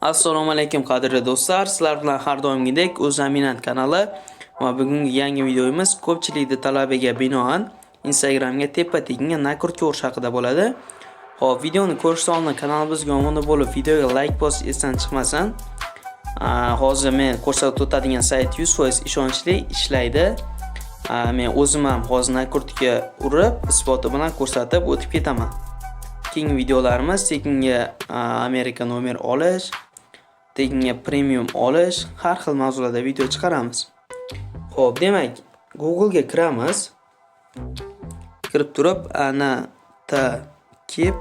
Assalomu alaykum qadrli do'stlar. Sizlar bilan har doimgidek O'zaminat kanali va bugungi yangi videomiz ko'pchilikning talabiga binoan Instagramga tepa-tekinga nakurt ko'rish haqida bo'ladi. Xo'p, videoni ko'rishdan oldin kanalimizga obuna bo'lib, videoga like bosish esdan chiqmasin. Hozir men ko'rsatib o'tadigan sayt 100% ishonchli ishlaydi. Men o'zim ham hozir nakurtga urib, isboti bilan ko'rsatib o'tib ketaman. Keyingi videolarimiz tekinga Amerika nomer olish, tekinga premium olish, har xil mavzularda video chiqaramiz. Xo'p, demak, Google ga kiramiz. Kirib turib, ana takib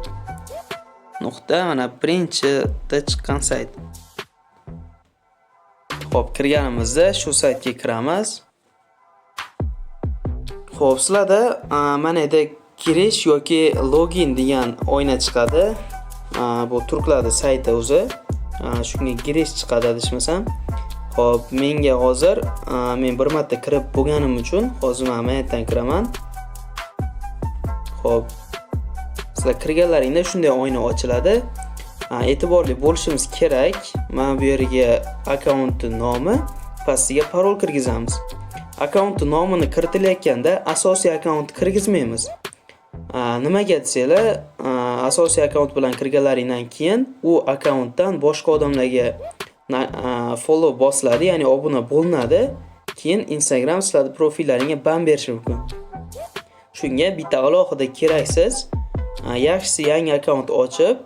nuqta mana birinchida chiqqan sayt. Xo'p, kirganimizda shu saytga kiramiz. Xo'p, sizlarda mana kirish yoki login degan oyna chiqadi. Bu turklarning sayti o'zi. Shunga girish chiqadi adashmasam. Xo'p, menga hozir men bir marta kirib bo'lganim uchun hozir men amayatdan kiraman. Xo'p, sizlar kirganlaringda shunday oyna ochiladi. E'tiborli bo'lishimiz kerak. Mana bu yerga akkaunt nomi, pastiga parol kirgizamiz. Akkaunt nomini kiritilayotganda asosiy akkaunt kirgizmaymiz. Nimaga desanglar, asosiy akkaunt bilan kirganlaringdan keyin u akkauntdan boshqa odamlarga follow bosiladi, ya'ni obuna bo'linadi. Keyin Instagram sizlarning profillaringga ban berishi mumkin. Shunga bitta alohida keraksiz, yaxshisi yangi akkaunt ochib,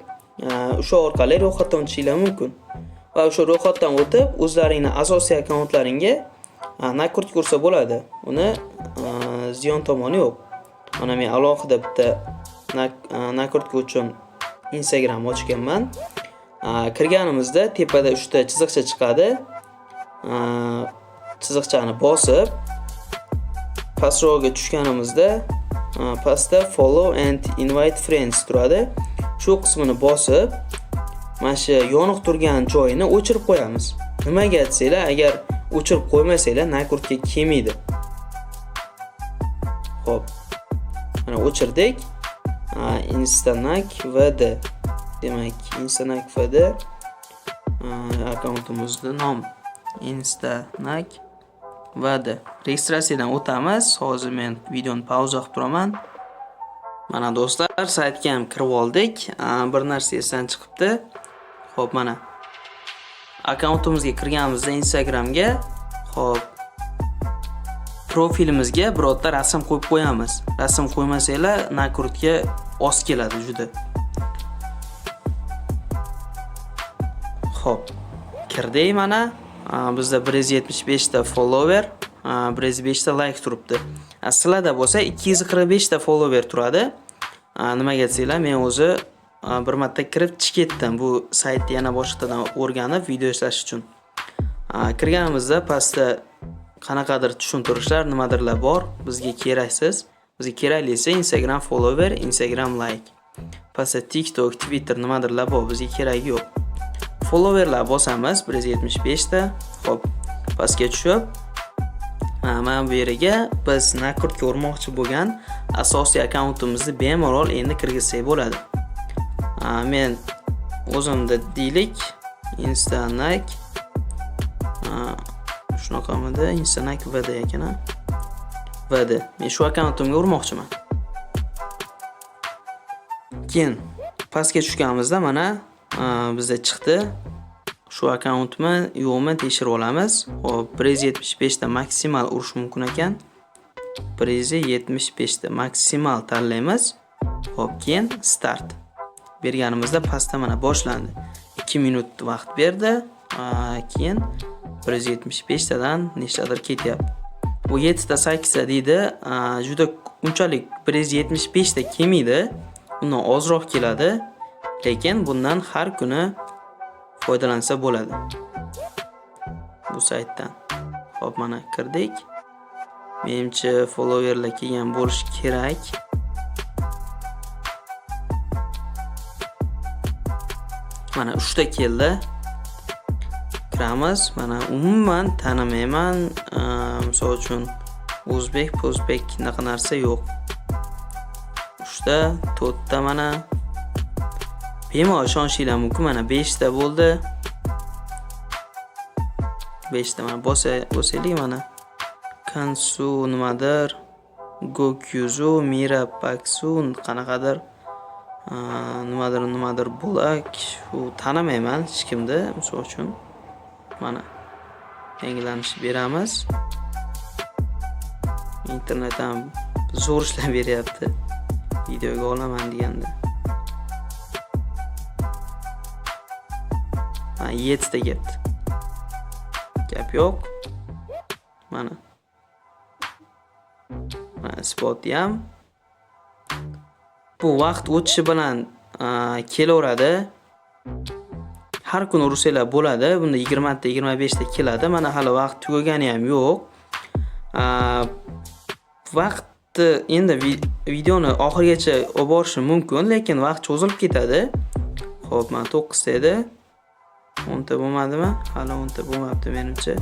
o'sha orqali ro'yxatdan o'tishinglar mumkin. Va o'sha ro'yxatdan o'tib, o'zlaringning asosiy akkauntlaringga nakurt ko'rsa bo'ladi. Uni ziyon tomoni yo'q. Mana men alohida bitta nakurtka uchun Instagram ochganman. Kirganimizda tepada 3 ta chiziqcha chiqadi. Chiziqchani bosib pastroqga tushganimizda pastda follow and invite friends turadi. Shu qismini bosib mana shu yoniq turgan joyini o'chirib qo'yamiz. Nimaga desanglar, agar o'chirib qo'ymasanglar nakurtga kelmaydi. Xo'p, mana o'chirdik. Instanak vd. Demak, Instanak vd akkauntimizning nomi Instanak vd. Registratsiyadan o'tamiz. Hozir men videoni pauza qilib turaman. Mana do'stlar, saytga ham kirib oldik. Bir narsa esdan chiqibdi. Xo'p, mana akkauntimizga kirganimizda Instagramga, xo'p, profilimizga birorta rasm qo'yib qo'yamiz. Rasm qo'ymasanglar, nakurtga oz keladi juda. Xo'p, kirdik mana. Bizda 175 ta follower, 105 ta like turibdi. Sizlarda bo'lsa 245 ta follower turadi. Nimaga desanglar, men o'zi bir marta kirib chiqib bu saytni yana boshqadan o'rganib video ishlash uchun. Kirganimizda pastda qanaqadir tushuntirishlar, nimadirlar bor, bizga keraksiz. Bizga keraklisi Instagram follower, Instagram like. Pastda TikTok, Twitter nimadirlar bor, bizga keragi yo'q. Followerlar bosamiz 175 ta. Xo'p, pastga tushib, mana bu yerga biz nakurt ko'rmoqchi bo'lgan asosiy akkauntimizni bemalol endi kirgizsak bo'ladi. Men o'zimda deylik Instanak shunaqamida Instanak vd ekan. vd. Men shu akkauntimga urmoqchiman. Keyin pastga tushganimizda mana bizda chiqdi. Shu akkauntmi, yo'qmi tekshirib olamiz. Hop, 175 ta maksimal urish mumkin ekan. 175 ta maksimal tanlaymiz. Hop, keyin start berganimizda pastda mana boshlandi. 2 minut vaqt berdi. Keyin 175 tadan nechtadir ketyapti. Bu 7 ta 8 ta deydi. Juda unchalik 175 ta kelmaydi. Undan ozroq keladi. Lekin bundan har kuni foydalansa bo'ladi. Bu saytdan. Xo'p, mana kirdik. Menimcha followerlar kelgan bo'lishi kerak. Mana 3 ta keldi. Kiramiz. Mana umuman tanimayman. Misol uchun o'zbek naqa narsa yo'q. 3 ta, 4 ta mana bemalol ishonishinglar mumkin. Mana 5 ta bo'ldi. 5 ta mana bosaylik mana. Kansu nimadir, Gokyuzu, Mira Paksu qanaqadir nimadir bo'lak. Shu tanimayman hech kimni, misol uchun. Mana yangilanish beramiz. Internet ham zo'r ishlab beryapti. Videoga olaman deganda. 7 ta ketdi. Gap yo'q. Mana spot ham bu vaqt o'tishi bilan kelaveradi. Har kun ursanglar bo'ladi. Bunda 20 ta, 25 ta keladi. Mana hali vaqt tugagani ham yo'q. Vaqtni endi videoni oxirigacha olib borishim mumkin, lekin vaqt cho'zilib ketadi. Xo'p, mana 9 ta edi. 10 ta bo'lmadimi? Hali 10 ta bo'lmabdi menimcha.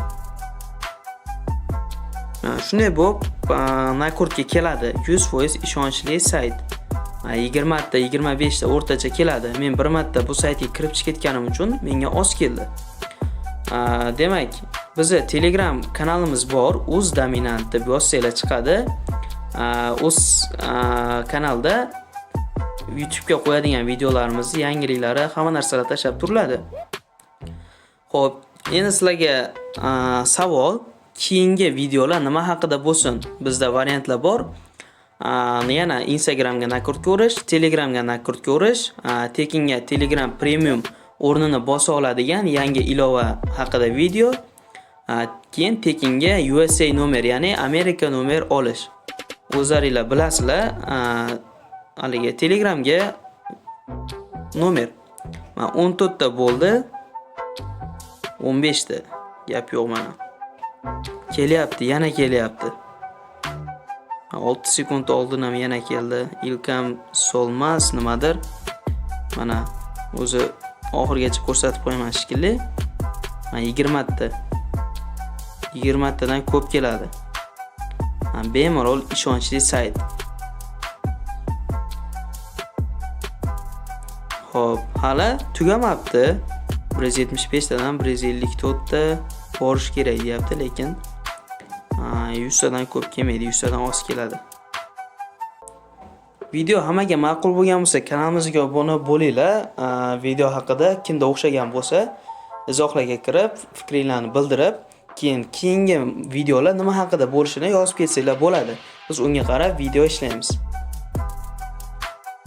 Shunday bo'lib, Nakurtga keladi. 100% ishonchli sayt. 20 ta, 25 ta o'rtacha keladi. Men bir marta bu saytga kirib chiqib ketganim uchun menga oz keldi. Demak, bizda Telegram kanalimiz bor. Uz dominant deb yozsanglar chiqadi. Uz kanalda YouTube ga qo'yadigan videolarimizni, yangiliklari, hamma narsalar tashlab turiladi. Xo'p, endi sizlarga savol, keyingi videolar nima haqida bo'lsin? Bizda variantlar bor. Yana Instagramga Nakurtga urish, Telegramga Nakurtga urish, tekinga Telegram Premium o'rnini bosa oladigan yangi ilova haqida video. Keyin tekinga USA nomer, ya'ni Amerika nomer olish. O'zlaringlar bilasizlar, haliga Telegramga nomer 14 ta bo'ldi. 15 ta. Gap yo'q mana. Kelyapti, yana kelyapti. 6 sekund oldin ham yana keldi. Ilkam Solmas nimadir. Mana o'zi oxirgacha ko'rsatib qo'yaman shekilli. 20 ta. 20 tadan ko'p keladi. Bemalol ishonchli sayt. Xo'p, hali tugamabdi. 175 tadan 154 ta borish kerak deyapti, lekin 100 tadan ko'p kelmaydi, 100 tadan oz keladi. Video hammaga ma'qul bo'lgan bo'lsa, kanalimizga obuna bo'linglar. Video haqida kimda o'xshagan bo'lsa, izohlarga kirib, fikringizni bildirib, keyingi videolar nima haqida bo'lishini yozib ketsanglar bo'ladi. Biz unga qarab video ishlaymiz.